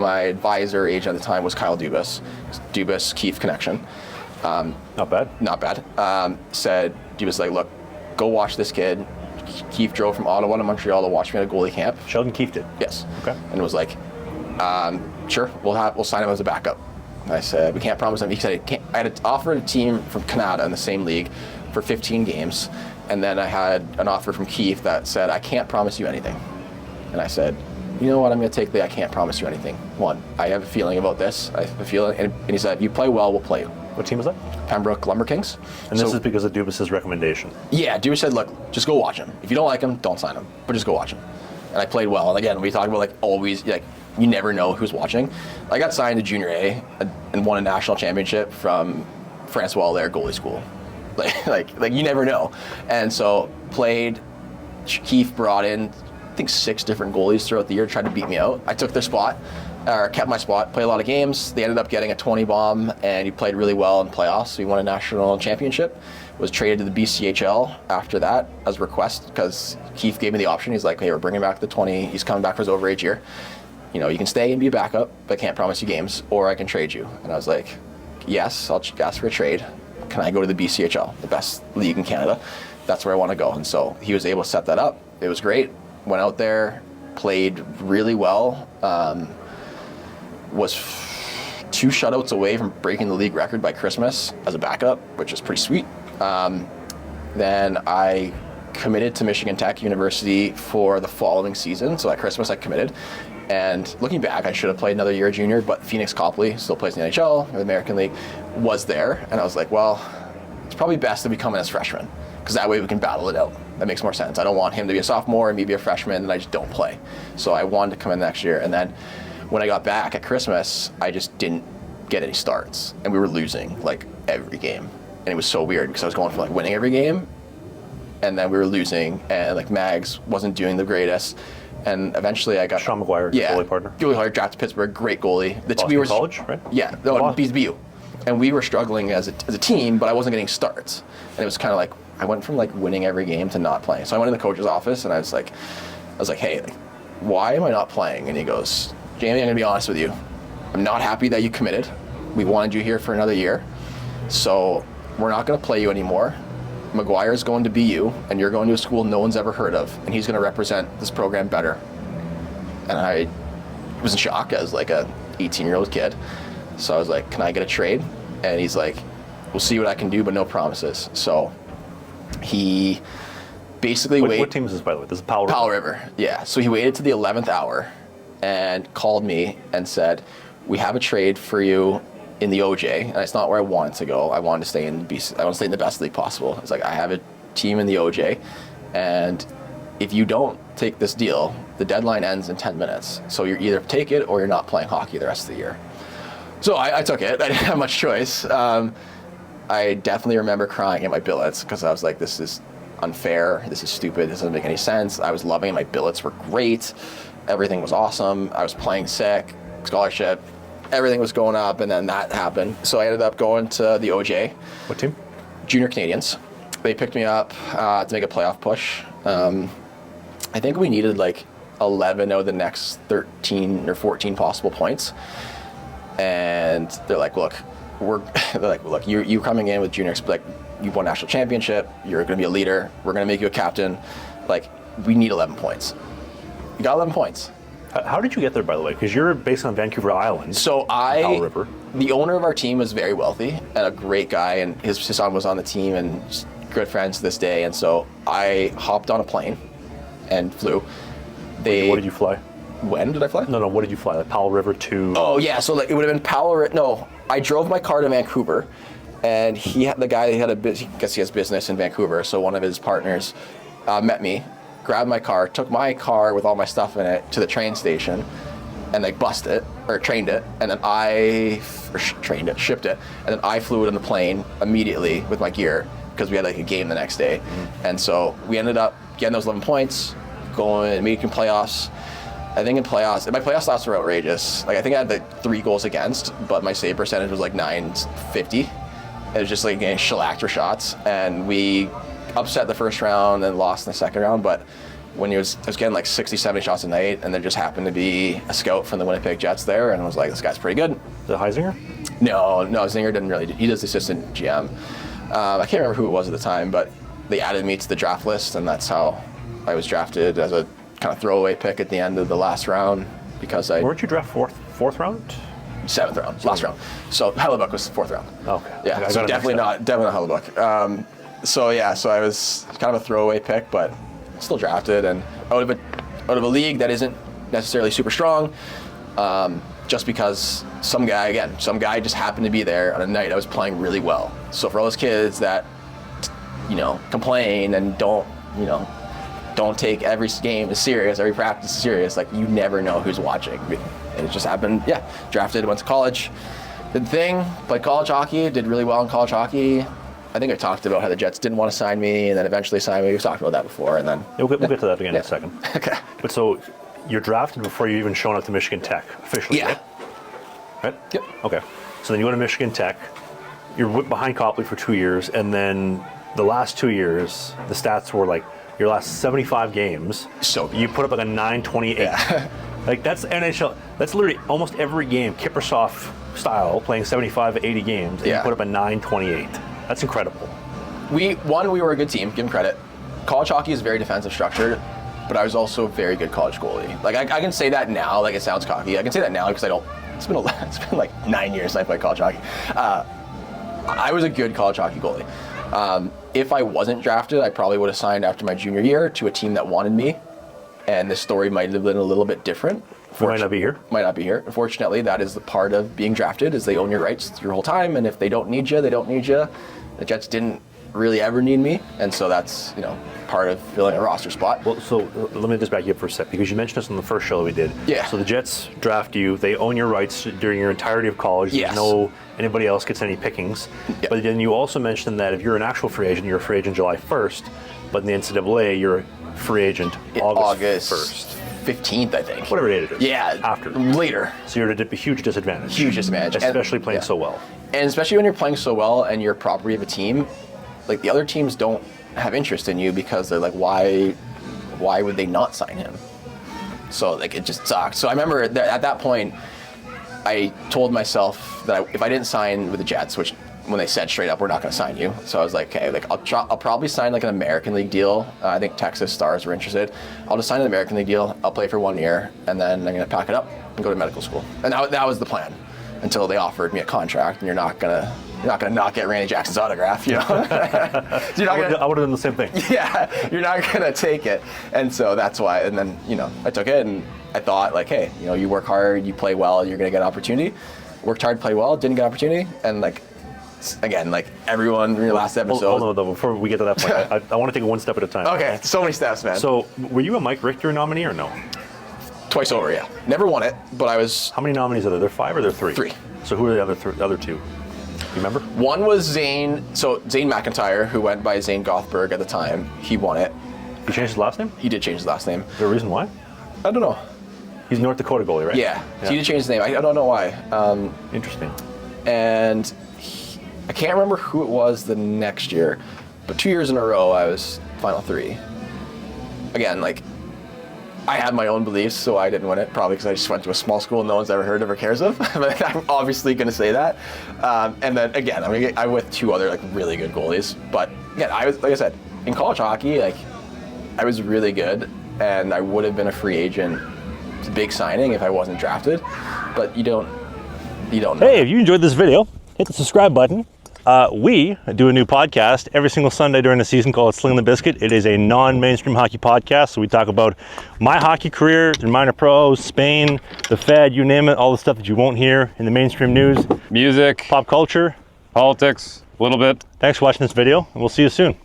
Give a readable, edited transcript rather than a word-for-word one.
My advisor agent at the time was Kyle Dubas. Dubas Keefe connection. Not bad. Not bad. Said Dubas like, look, go watch this kid. Keefe drove from Ottawa to Montreal to watch me at a goalie camp. Sheldon Keefe did. Yes. Okay. And it was like, sure, we'll sign him as a backup. And I said, we can't promise him. He said, I had offered a team from Canada in the same league for 15 games, and then I had an offer from Keefe that said, I can't promise you anything. And I said, you know what, I'm going to take the I can't promise you anything. One, I have a feeling about this. I have a feeling, and he said, if you play well, we'll play you. What team was that? Pembroke Lumber Kings. And this is because of Dubas' recommendation. Yeah, Dubas said, look, just go watch him. If you don't like him, don't sign him, but just go watch him. And I played well. And again, we talk about like always, like you never know who's watching. I got signed to Junior A and won a national championship from Francois Allaire goalie school. Like you never know. And so played. Keefe brought in, I think 6 different goalies throughout the year to try to beat me out. I took their spot, or kept my spot, played a lot of games. They ended up getting a 20 bomb, and he played really well in playoffs. We won a national championship. Was traded to the BCHL after that as a request because Keefe gave me the option. He's like, hey, we're bringing back the 20. He's coming back for his overage year. You know, you can stay and be a backup, but I can't promise you games, or I can trade you. And I was like, yes, I'll ask for a trade. Can I go to the BCHL, the best league in Canada? That's where I want to go. And so he was able to set that up. It was great. Went out there, played really well. Was 2 shutouts away from breaking the league record by Christmas as a backup, which is pretty sweet. Then I committed to Michigan Tech University for the following season. So at Christmas I committed. And looking back, I should have played another year at junior, but Phoenix Copley still plays in the NHL, or the American League, was there. And I was like, well, it's probably best to be coming as freshmen, because that way we can battle it out. That makes more sense. I don't want him to be a sophomore and me be a freshman and I just don't play. So I wanted to come in next year. And then when I got back at Christmas, I just didn't get any starts. And we were losing like every game. And it was so weird because I was going for like winning every game. And then we were losing, and like Mags wasn't doing the greatest. And eventually I got Sean McGuire, goalie partner. Goalie partner, drafted Pittsburgh, great goalie. Boston College, right? Yeah, BU. And we were struggling as a team, but I wasn't getting starts. And it was kind of like, I went from like winning every game to not playing. So I went in the coach's office and I was like, hey, like, why am I not playing? And he goes, Jamie, I'm gonna be honest with you. I'm not happy that you committed. We wanted you here for another year. So we're not gonna play you anymore. McGuire's going to BU, and you're going to a school no one's ever heard of, and he's going to represent this program better. And I was in shock as like a 18-year-old kid. So I was like, can I get a trade? And he's like, we'll see what I can do, but no promises. So he basically waited. What team is this, by the way? This is Powell River. Powell River, yeah. So he waited to the 11th hour and called me and said, we have a trade for you in the OJ, and it's not where I wanted to go. I wanted to stay in the best league possible. It's like, I have a team in the OJ, and if you don't take this deal, the deadline ends in 10 minutes. So you either take it or you're not playing hockey the rest of the year. So I took it. I didn't have much choice. I definitely remember crying at my billets because I was like, this is unfair. This is stupid. This doesn't make any sense. I was loving it. My billets were great. Everything was awesome. I was playing sick, scholarship. Everything was going up, and then that happened. So I ended up going to the OJ. What team? Junior Canadians. They picked me up to make a playoff push. I think we needed like 11 out of the next 13 or 14 possible points. And they're like, look, you're coming in with junior, like, you won national championship, you're going to be a leader, we're going to make you a captain. Like, we need 11 points. You got 11 points. How did you get there, by the way? Because you're based on Vancouver Island. So Powell River. The owner of our team was very wealthy and a great guy, and his son was on the team and just good friends to this day. And so I hopped on a plane and flew. What did you fly? When did I fly? No, what did you fly? Like Powell River to... Oh, yeah, so like it would have been Powell River. No, I drove my car to Vancouver, and the guy, I guess he has business in Vancouver, so one of his partners met me, grabbed my car, took my car with all my stuff in it to the train station, and they trained it, and then shipped it, and then I flew it on the plane immediately with my gear because we had like a game the next day. Mm-hmm. And so we ended up getting those 11 points, going and making playoffs. I think in playoffs, my playoff stats were outrageous. Like I think I had like 3 goals against, but my save percentage was like .950. It was just like getting shellacked for shots, and we upset the first round and lost in the second round. But when I was getting like 60, 70 shots a night, and there just happened to be a scout from the Winnipeg Jets there, and I was like, this guy's pretty good. The Heisinger? No, Zinger didn't really. He does the assistant GM. I can't remember who it was at the time, but they added me to the draft list, and that's how I was drafted as a kind of throwaway pick at the end of the last round because I. Weren't you drafted fourth round? 7th round, last round. So Hellebuck was 4th round. Okay. Yeah, so definitely not Hellebuck. So I was kind of a throwaway pick, but still drafted, and out of a league that isn't necessarily super strong, just because some guy just happened to be there on a night I was playing really well. So for all those kids that complain and don't take every game as serious, every practice as serious, like you never know who's watching. And it just happened. Yeah, drafted, went to college, did the thing, played college hockey, did really well in college hockey. I think I talked about how the Jets didn't want to sign me and then eventually signed me. We've talked about that before, and then we'll get to that again in a second. Okay. But so you're drafted before you even shown up to Michigan Tech officially, Yeah. Right? Yep. Okay. So then you go to Michigan Tech. You're behind Copley for 2 years, and then the last 2 years, the stats were like your last 75 games. So you put up like a 928. Yeah. Like that's NHL. That's literally almost every game, Kiprusoff style, playing 75, 80 games, and you put up a 928. That's incredible. We were a good team, give them credit. College hockey is very defensive structured, but I was also a very good college goalie. Like I can say that now, like it sounds cocky. I can say that now because it's been like 9 years since I played college hockey. I was a good college hockey goalie. If I wasn't drafted, I probably would have signed after my junior year to a team that wanted me, and the story might have been a little bit different. Might not be here. Might not be here. Unfortunately, that is the part of being drafted, is they own your rights your whole time, and if they don't need you, they don't need you. The Jets didn't really ever need me, and so that's part of filling a roster spot. Well, so let me just back you up for a sec, because you mentioned this on the first show we did. Yeah. So the Jets draft you, they own your rights during your entirety of college. Yes. No anybody else gets any pickings. Yep. But then you also mentioned that if you're an actual free agent, you're a free agent July 1st, but in the NCAA, you're a free agent August 1st. 15th, I think. Whatever date it is. Yeah. After. Later. So you're at a huge disadvantage. Huge disadvantage. Especially playing so well. And especially when you're playing so well and you're property of a team, like the other teams don't have interest in you because they're like, why would they not sign him? So like it just sucked. So I remember at that point, I told myself that if I didn't sign with the Jets, which when they said straight up, we're not going to sign you. So I was like, okay, like I'll probably sign like an American League deal. I think Texas Stars were interested. I'll just sign an American League deal. I'll play for 1 year, and then I'm going to pack it up and go to medical school. And that was the plan until they offered me a contract, and you're not gonna not get Randy Jackson's autograph, I would have done the same thing. Yeah, you're not gonna take it, and so that's why. And then I took it, and I thought like, hey, you work hard, you play well, you're gonna get an opportunity. Worked hard, played well, didn't get an opportunity, and like. Again, like everyone in your last episode. Hold on, though, before we get to that point, I want to take it one step at a time. Okay, so many steps, man. So, were you a Mike Richter nominee or no? Twice over, yeah. Never won it, but I was. How many nominees are there? There 5 or there 3? 3. So who are the other 2? You remember? One was Zane McIntyre, who went by Zane Gothberg at the time. He won it. He changed his last name? He did change his last name. Is there a reason why? I don't know. He's North Dakota goalie, right? Yeah. He did change his name. I don't know why. Interesting. And I can't remember who it was the next year, but 2 years in a row I was Final 3. Again, like, I had my own beliefs, so I didn't win it, probably because I just went to a small school no one's ever heard of or cares of, but I'm obviously going to say that. And then, again, I'm with 2 other, like, really good goalies, but, again, I was, like I said, in college hockey, like, I was really good, and I would have been a free agent, big signing if I wasn't drafted, but you don't know. Hey, if you enjoyed this video, hit the subscribe button. We do a new podcast every single Sunday during the season called Sling the Biscuit. It is a non-mainstream hockey podcast, so we talk about my hockey career, the minor pros, Spain, the Fed, you name it, all the stuff that you won't hear in the mainstream news. Music, pop culture, politics, a little bit. Thanks for watching this video, and we'll see you soon.